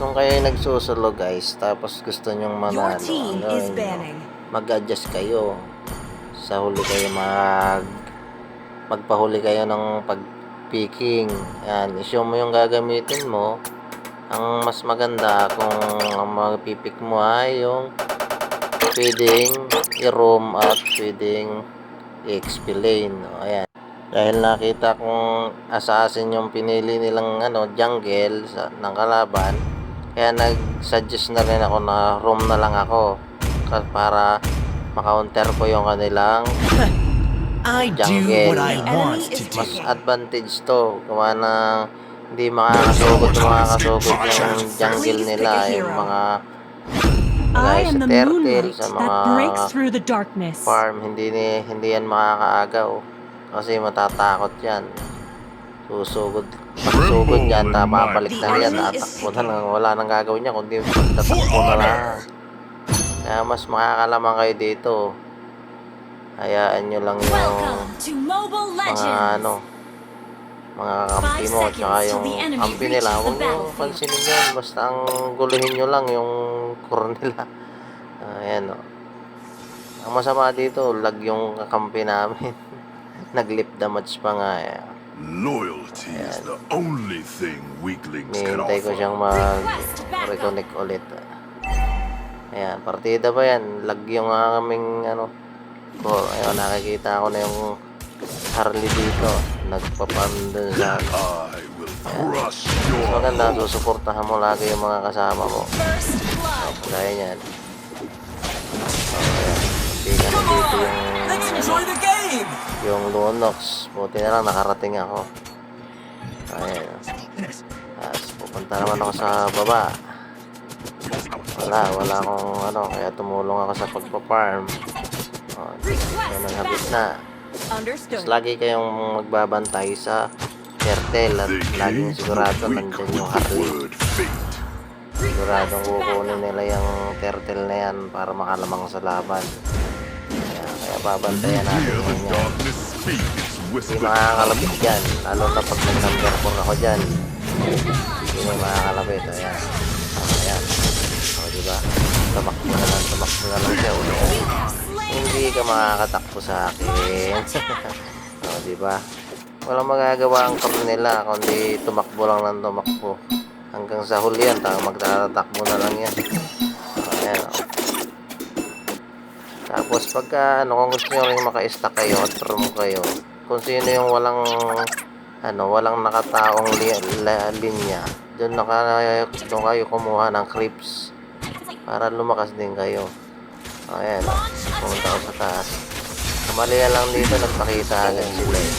Kung kayo nagsusulo guys, tapos gusto nyong Your manalo, team ano is yun, banning. mag-adjust kayo. Sa huli kayo magpahuli kayo ng pag-picking. Yan, i-show mo yung gagamitin mo. Ang mas maganda kung ang magpipick mo ay yung pwedeng i-roam at pwedeng i-XP lane. O, ayan. Dahil nakita kong assassin yung pinili nilang jungle ng kalaban, kaya nag-suggest na rin ako na roam na lang ako para maka-counter ko yung kanilang I do jungle. what I want to do. Mas advantage to gawa na hindi makakasugod yung jungle nila, yung mga I sa am the turtle, moonlight sa that mga breaks through the darkness. farm, hindi yan makakaagaw kasi matatakot yan. Pagsugod yan, babalik na yan, tatakbo na lang, wala nang gagawin niya kundi pagtatakbo na lang. Kaya mas makakalaman kayo dito. Hayaan nyo lang yung mga kampi mo, tsaka yung kampi nila, huwag nyo pansinin yan, basta ang guluhin nyo lang yung core nila. Ayan o. Ang masama dito, lag yung kakampi namin. Nag-lip damage pa nga eh. Loyalty is the only thing weaklings can Nihintay ko offer. siyang mag-reconnect ulit. Ayan, partida ba yan? Lag yung aming ayun, nakikita ko na yung Harley dito. Nagpapan dun sa I will crush your maganda, susuportahan mo lagi yung mga kasama mo. Kaya yan. Hindi ka na dito yung Lunox. Buti na lang nakarating ako. Ayan. Tapos pupunta naman ako sa baba. Wala akong kaya tumulong ako sa pagpa-farm. Kaya nanghapit na. Tapos lagi kayong magbabantay sa turtle at laging sigurado nandun yung Harley. Siguradong kukunin nila yung turtle na yan para makalamang sa laban. Kaya babantayan natin yun yan. Hindi makakalapit dyan, lalo na pag nag-number 4 ako dyan. Hindi na makakalapit. Ayan. O, diba? Tumakbo na lang siya. Hindi ka makakatakbo sa akin. O, diba? Walang magagawa ang core nila kundi tumakbo lang ng tumakbo. Hanggang sa huli yan, magtatakbo na lang yan. Ayan o. Tapos pagka kung gusto nyo rin maka-stack kayo at room kayo, kung sino yung walang nakataong linya, doon kayo kumuha ng creeps para lumakas din kayo. Ayan, pumunta ako sa taas. Kamalian lang dito, nagpakita agad sila eh.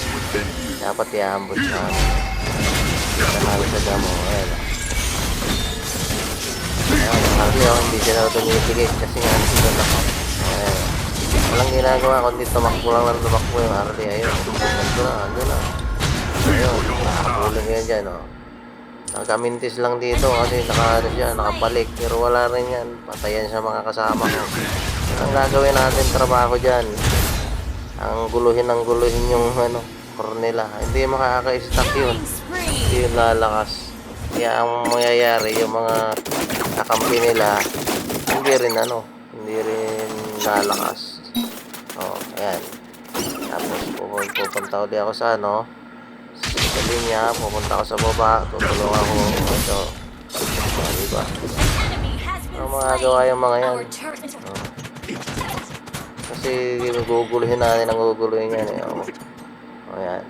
Dapat i-ambush na kanalo sa damo. Ayan, hindi sila tumitigit kasi nga dito na ako. Walang ginagawa kundi tumakbo lang ng tumakbo yung Harley. Ayun, ando na. Ayun, nakapuling yan dyan, o. Nakamintis lang dito kasi nakabalik. Pero wala rin yan. Patayan sa mga kasama ko. Ang gagawin natin trabaho dyan, ang guluhin yung core nila. Hindi makaka-stack yun. Hindi yun lalakas. Kaya ang mangyayari, yung mga kakampi nila, hindi rin lalakas. Ayan. Tapos pupunta ulit ako sa sa linya, pupunta ako sa baba, tutulong ako ito. Diba? Ano magagawa yung mga yan? Kasi guguluhin natin ang guguluhin yan eh. Ayan.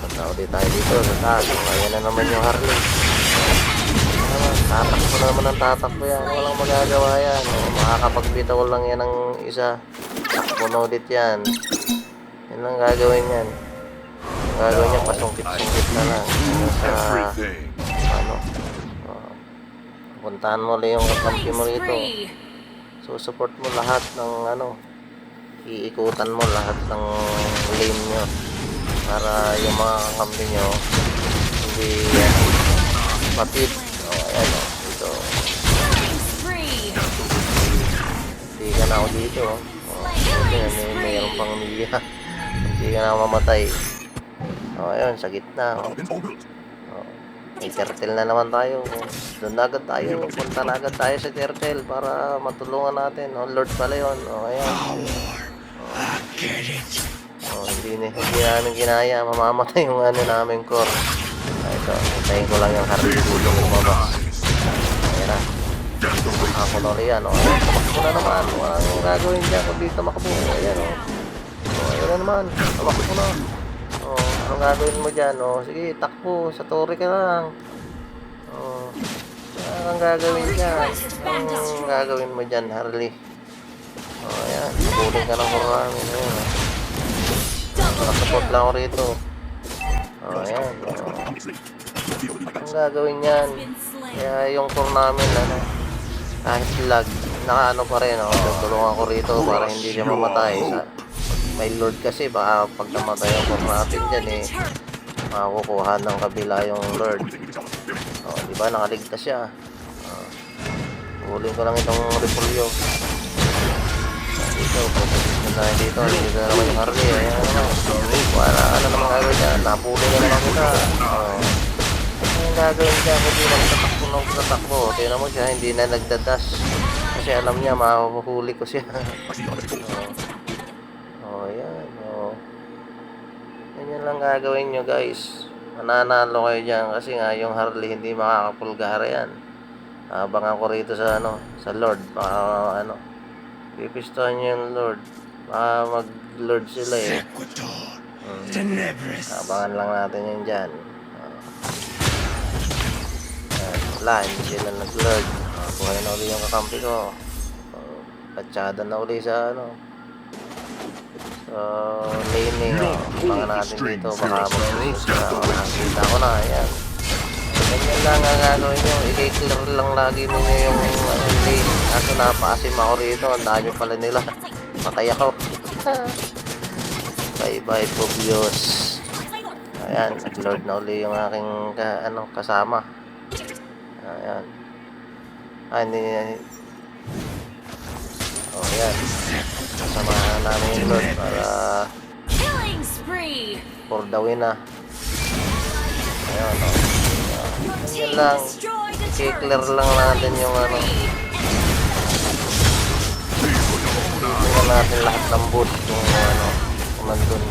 Punta ulit tayo dito sa taas. Ayan na naman yung Harley. Tatakbo yan. Walang magagawa yan. Makakapagbitaw lang yan ng isa. Takbo na ulit yan. Yan lang gagawin yan. Gagawin niya pasungkit-sungkit na lang. Puntahan mo lang yung kampi mo rito. Support mo lahat ng iikutan mo lahat ng lane nyo. Para yung mga kampi nyo hindi mapit. Ayan o, dito. Hindi ka na ako dito. Mayroon pang Mia. Hindi ka na mamatay. Ayun, sa gitna. May turtle na naman tayo. Doon na agad tayo. Punta na agad tayo sa turtle para matulungan natin. Oh, Lord pala yun. Oh, ayan. Oh, hindi namin ginaya. Mamamatay yung ano namin core. Ito, hintayin ko lang yung Harley dito lumabas. Ayan na. Ako na ulit yan. Oh, ayan, tumakbo na naman. Walang gagawin dyan kung dito makabo. Ayan o. Oh, ayan na naman. Tumakbo na. Oh, anong gagawin mo dyan? Oh, sige, takbo. Sa torre ka lang. Oh, anong gagawin dyan? Anong gagawin mo dyan, Harley? Oh, ayan. Tuling ka ng kurami. Ayan o. Nakasupport lang ako rito. Oh, ayan. Ang gagawin yan. Kaya yung core namin, ano, kahit lag, nakaano pa rin, oh. Tutulungan ko rito para hindi siya mamatay. May Lord kasi, baka pag namatay ang core natin dyan, eh, makakukuha ng kabila yung Lord. Oh, diba? Nakaligtas siya. Oh. Huling ko lang itong repulyo. Dito, focus na dito. Dito na naman yung Harley. Ayan naman. Wala, ano naman gagawin niya? Napuli na naman kita. Ang gagawin niya, hindi nagtatakbo ng tatakbo. Tingnan mo siya, hindi na nagdadas. Kasi alam niya, mahuhuli ko siya. Ayan. Ganyan lang gagawin nyo, guys. Mananalo kayo dyan. Kasi nga, yung Harley, hindi makakapulgara yan. Abangan ko rito sa, ano, sa Lord. Baka, ano, pipistohan niyo yung Lord. Baka mag-Lord sila eh. Abangan lang natin yun dyan. Wala, hindi sila nag-Lord. Buhay na uli yung kakampi ko. Patsyada na uli sa ano. So, laning. Abangan natin dito. Baka mag-Lord na. Nakakita ko na. Ayan. Ganyan lang ang gagawin nyo. I-clear lang lagi ninyo yung lane. Kaso napaasim ako rito. Ang dami pala nila. Patay ako. Bye-bye, Pobios. Ayan. Nag-Lord na uli yung aking kasama. Ayan. Hindi. Oh, ayan. Kasamahan namin yung Lord para for the win na. Ayan, o. Yan lang. I-clear lang natin yung ano. Tingnan natin lahat ng boost yung ano. Kumandun.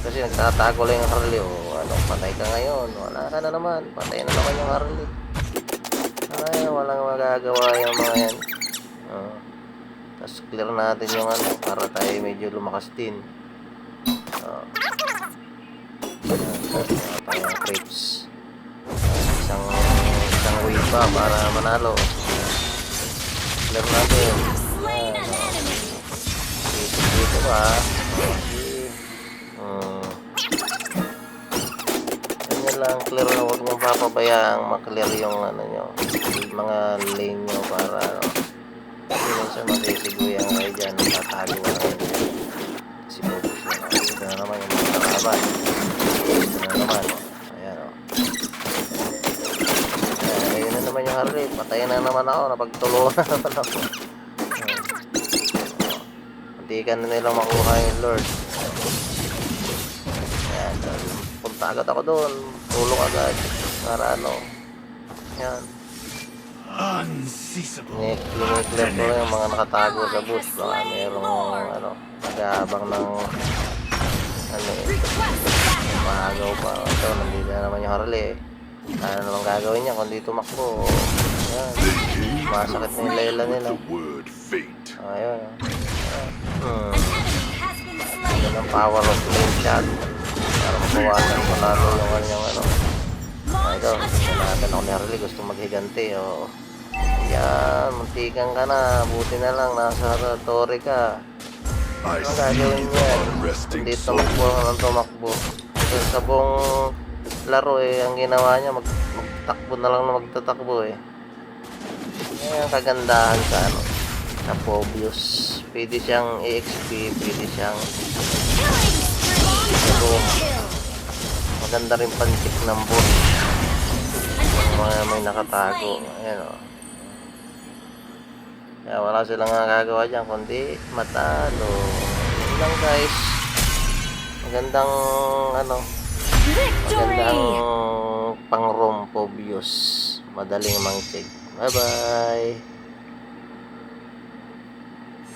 Kasi nagtatago lang yung Harley. O, ano, patay ka ngayon. Wala ka na naman. Patay na naman yung Harley. Ay, walang magagawa yung mga yan. Tapos clear natin yung ano para tayo medyo lumakas din. Tayong creeps. Isang wave pa para manalo. Clear natin. Dito ba? Lang clear na, huwag nyo papabayaang maklear yung ano nyo, mga lane nyo para ano, kasi minsan masisiguyan kayo dyan, tatago na kayo kasi focus na. Dito na naman yung mga kalaban, dito na naman, ayan o. Ayun na naman yung Harley, patayin na naman ako, napagtulungan na naman ako. Hindi ka na nilang makuha yung Lord. Ayan, punta agad ako doon, tulong agad para ano. Yan. Clear ko lang yung mga nakatago sa booth. Baka mayroong ano, nag-aabang ng ano eh, maagaw pa. Ito, nandito na naman yung Harley eh. Ano naman gagawin niya kundi tumakbo. Yan. Masakit na yung layla nila. Ayun. Yan ang power of flame shot para mabawasan ko lalo yung kanyang ano. Ito, natin ako ni Harley, gusto maghiganti. O, yan, muntikan ka na. Buti na lang, nasa torre ka. Ano gagawin yan? Hindi tumakbo ng tumakbo. Kasi sa buong laro eh, ang ginawa niya, magtakbo na lang na magtatakbo eh. Yan ang kagandahan sa ano, sa Pobios. Pwede siyang EXP, pwede siyang boom. Maganda rin pantik ng boss. Yung mga may nakatago. Ayan o. Kaya wala silang nagagawa dyan kundi matalo. Yun lang guys. Magandang ano, magandang pang-rompo obvious. Madaling mang-check. Bye-bye!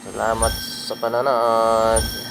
Salamat sa panonood!